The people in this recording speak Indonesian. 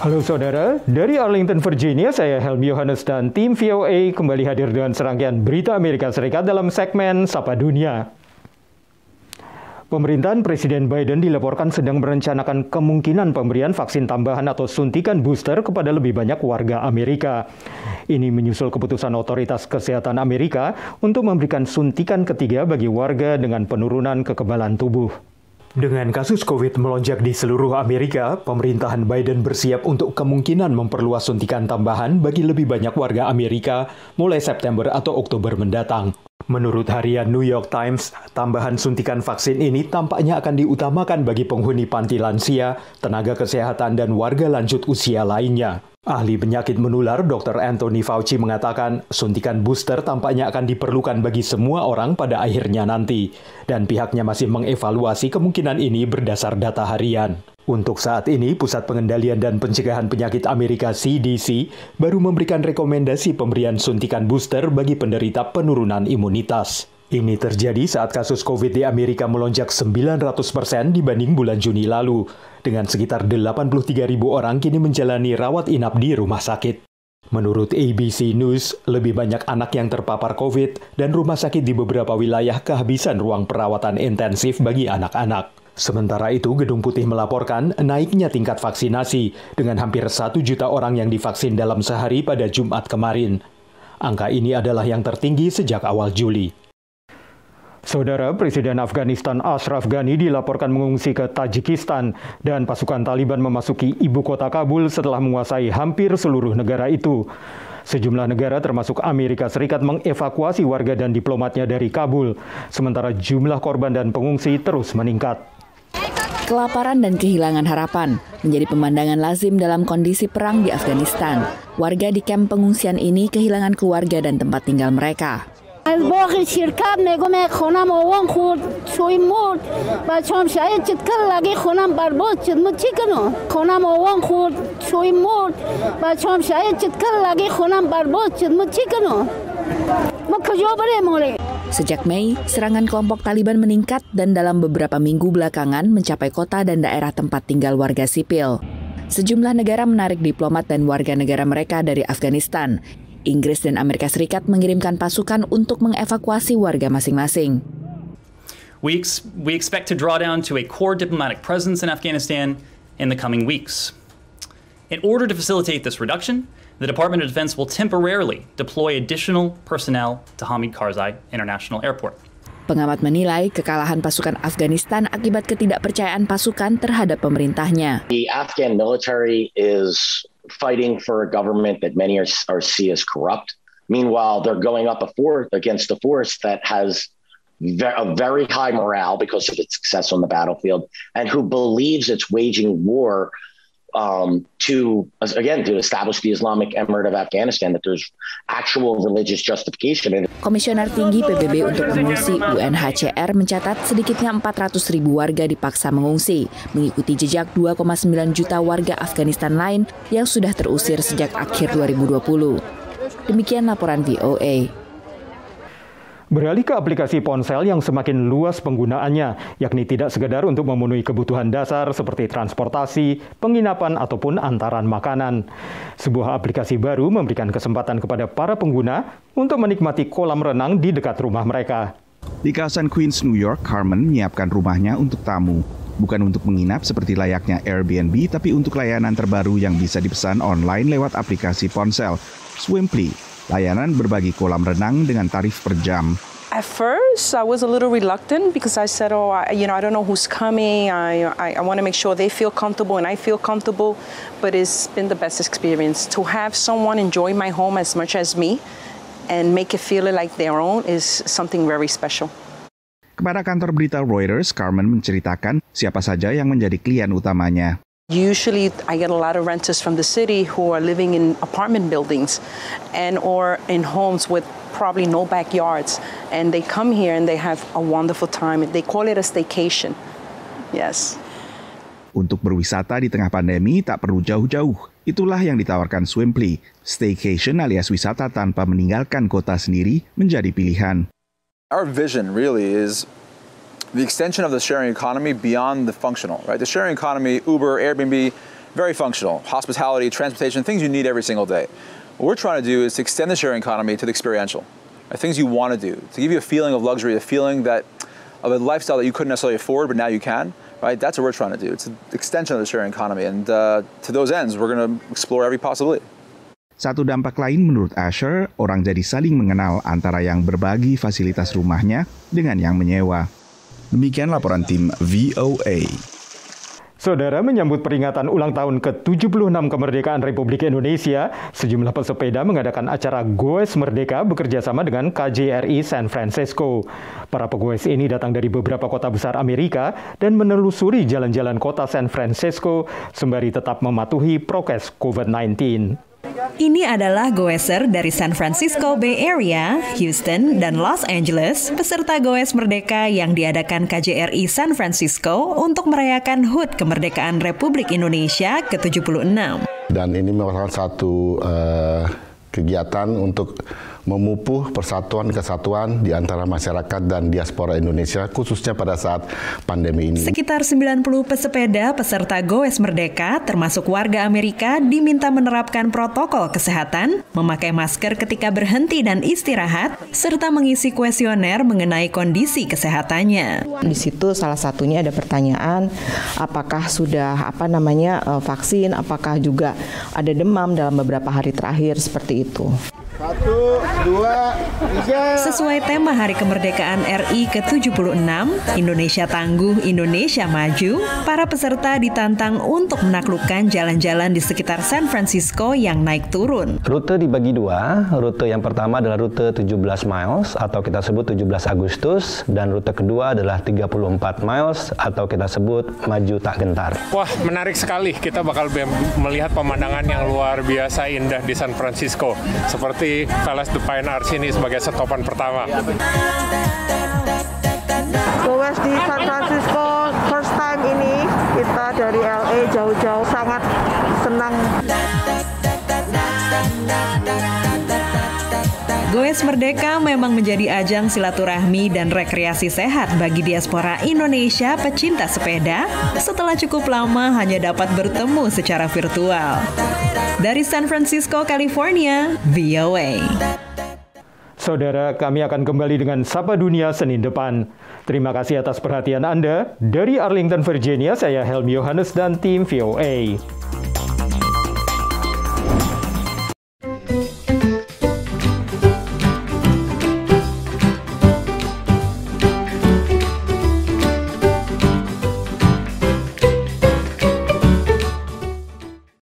Halo saudara, dari Arlington, Virginia, saya Helmi Yohanes dan tim VOA kembali hadir dengan serangkaian berita Amerika Serikat dalam segmen Sapa Dunia. Pemerintahan Presiden Biden dilaporkan sedang merencanakan kemungkinan pemberian vaksin tambahan atau suntikan booster kepada lebih banyak warga Amerika. Ini menyusul keputusan otoritas kesehatan Amerika untuk memberikan suntikan ketiga bagi warga dengan penurunan kekebalan tubuh. Dengan kasus COVID melonjak di seluruh Amerika, pemerintahan Biden bersiap untuk kemungkinan memperluas suntikan tambahan bagi lebih banyak warga Amerika mulai September atau Oktober mendatang. Menurut harian New York Times, tambahan suntikan vaksin ini tampaknya akan diutamakan bagi penghuni panti lansia, tenaga kesehatan, dan warga lanjut usia lainnya. Ahli penyakit menular Dr. Anthony Fauci mengatakan suntikan booster tampaknya akan diperlukan bagi semua orang pada akhirnya nanti, dan pihaknya masih mengevaluasi kemungkinan ini berdasar data harian. Untuk saat ini, Pusat Pengendalian dan Pencegahan Penyakit Amerika CDC baru memberikan rekomendasi pemberian suntikan booster bagi penderita penurunan imunitas. Ini terjadi saat kasus COVID di Amerika melonjak 900% dibanding bulan Juni lalu, dengan sekitar 83.000 orang kini menjalani rawat inap di rumah sakit. Menurut ABC News, lebih banyak anak yang terpapar COVID dan rumah sakit di beberapa wilayah kehabisan ruang perawatan intensif bagi anak-anak. Sementara itu, Gedung Putih melaporkan naiknya tingkat vaksinasi dengan hampir 1 juta orang yang divaksin dalam sehari pada Jumat kemarin. Angka ini adalah yang tertinggi sejak awal Juli. Saudara, Presiden Afghanistan Ashraf Ghani dilaporkan mengungsi ke Tajikistan dan pasukan Taliban memasuki ibu kota Kabul setelah menguasai hampir seluruh negara itu. Sejumlah negara termasuk Amerika Serikat mengevakuasi warga dan diplomatnya dari Kabul, sementara jumlah korban dan pengungsi terus meningkat. Kelaparan dan kehilangan harapan menjadi pemandangan lazim dalam kondisi perang di Afghanistan. Warga di kamp pengungsian ini kehilangan keluarga dan tempat tinggal mereka. Sejak Mei, serangan kelompok Taliban meningkat dan dalam beberapa minggu belakangan mencapai kota dan daerah tempat tinggal warga sipil. Sejumlah negara menarik diplomat dan warga negara mereka dari Afghanistan. Inggris dan Amerika Serikat mengirimkan pasukan untuk mengevakuasi warga masing-masing. We expect to draw down to a core diplomatic presence in Afghanistan in the coming weeks. In order to facilitate this reduction, the Department of Defense will temporarily deploy additional personnel to Hamid Karzai International Airport. Pengamat menilai kekalahan pasukan Afghanistan akibat ketidakpercayaan pasukan terhadap pemerintahnya. The Afghan military is fighting for a government that many are see as corrupt. Meanwhile, they're going up against a force that has a very high morale because of its success on the battlefield and who believes it's waging war to establish the Islamic Emirate of Afghanistan, that there's actual religious justification. Komisioner Tinggi PBB untuk Pengungsi UNHCR mencatat sedikitnya 400.000 warga dipaksa mengungsi, mengikuti jejak 2,9 juta warga Afghanistan lain yang sudah terusir sejak akhir 2020. Demikian laporan VOA. Beralih ke aplikasi ponsel yang semakin luas penggunaannya, yakni tidak sekedar untuk memenuhi kebutuhan dasar seperti transportasi, penginapan, ataupun antaran makanan. Sebuah aplikasi baru memberikan kesempatan kepada para pengguna untuk menikmati kolam renang di dekat rumah mereka. Di kawasan Queens, New York, Carmen menyiapkan rumahnya untuk tamu. Bukan untuk menginap seperti layaknya Airbnb, tapi untuk layanan terbaru yang bisa dipesan online lewat aplikasi ponsel, Swimply. Layanan berbagi kolam renang dengan tarif per jam. At first, I was a little reluctant because I said, I don't know who's coming. I want to make sure they feel comfortable and I feel comfortable. But it's been the best experience. To have someone enjoy my home as much as me and make it feel like their own is something very special. Kepada kantor berita Reuters, Carmen menceritakan siapa saja yang menjadi klien utamanya. Usually, I get a lot of renters from the city who are living in apartment buildings or in homes with probably no backyards. And they come here and they have a wonderful time. They call it a staycation. Yes. Untuk berwisata di tengah pandemi tak perlu jauh-jauh. Itulah yang ditawarkan Swimply. Staycation alias wisata tanpa meninggalkan kota sendiri menjadi pilihan. Our vision really is the extension of the sharing economy beyond the functional, right? The sharing economy, Uber, Airbnb, very functional. Hospitality, transportation, things you need every single day. What we're trying to do is to extend the sharing economy to the experiential. Things you want to do, to give you a feeling of luxury, a feeling of a lifestyle that you couldn't necessarily afford, but now you can. Right? That's what we're trying to do. It's an extension of the sharing economy. And to those ends, we're going to explore every possibility. Satu dampak lain menurut Asher, orang jadi saling mengenal antara yang berbagi fasilitas rumahnya dengan yang menyewa. Demikian laporan tim VOA. Saudara, menyambut peringatan ulang tahun ke-76 kemerdekaan Republik Indonesia, sejumlah pesepeda mengadakan acara Goes Merdeka bekerjasama dengan KJRI San Francisco. Para pegoes ini datang dari beberapa kota besar Amerika dan menelusuri jalan-jalan kota San Francisco sembari tetap mematuhi prokes COVID-19. Ini adalah goeser dari San Francisco Bay Area, Houston, dan Los Angeles, peserta Goes Merdeka yang diadakan KJRI San Francisco untuk merayakan HUT Kemerdekaan Republik Indonesia ke-76. Dan ini merupakan satu kegiatan untuk memupuk persatuan kesatuan di antara masyarakat dan diaspora Indonesia, khususnya pada saat pandemi ini. Sekitar 90 pesepeda peserta Goes Merdeka, termasuk warga Amerika, diminta menerapkan protokol kesehatan, memakai masker ketika berhenti dan istirahat, serta mengisi kuesioner mengenai kondisi kesehatannya. Di situ salah satunya ada pertanyaan, apakah sudah vaksin, apakah juga ada demam dalam beberapa hari terakhir, seperti itu. 1, 2, 3. Sesuai tema Hari Kemerdekaan RI ke-76, Indonesia Tangguh, Indonesia Maju, para peserta ditantang untuk menaklukkan jalan-jalan di sekitar San Francisco yang naik turun. Rute dibagi dua, rute yang pertama adalah rute 17 miles atau kita sebut 17 Agustus, dan rute kedua adalah 34 miles atau kita sebut Maju Tak Gentar. Wah, menarik sekali, kita bakal melihat pemandangan yang luar biasa indah di San Francisco, seperti Palace de Fine Arts ini sebagai setopan pertama. Goes di San Francisco first time ini, kita dari LA jauh-jauh, sangat senang. Goes Merdeka memang menjadi ajang silaturahmi dan rekreasi sehat bagi diaspora Indonesia pecinta sepeda setelah cukup lama hanya dapat bertemu secara virtual. Dari San Francisco, California, VOA. Saudara, kami akan kembali dengan Sapa Dunia Senin depan. Terima kasih atas perhatian Anda. Dari Arlington, Virginia, saya Helmi Yohanes dan tim VOA.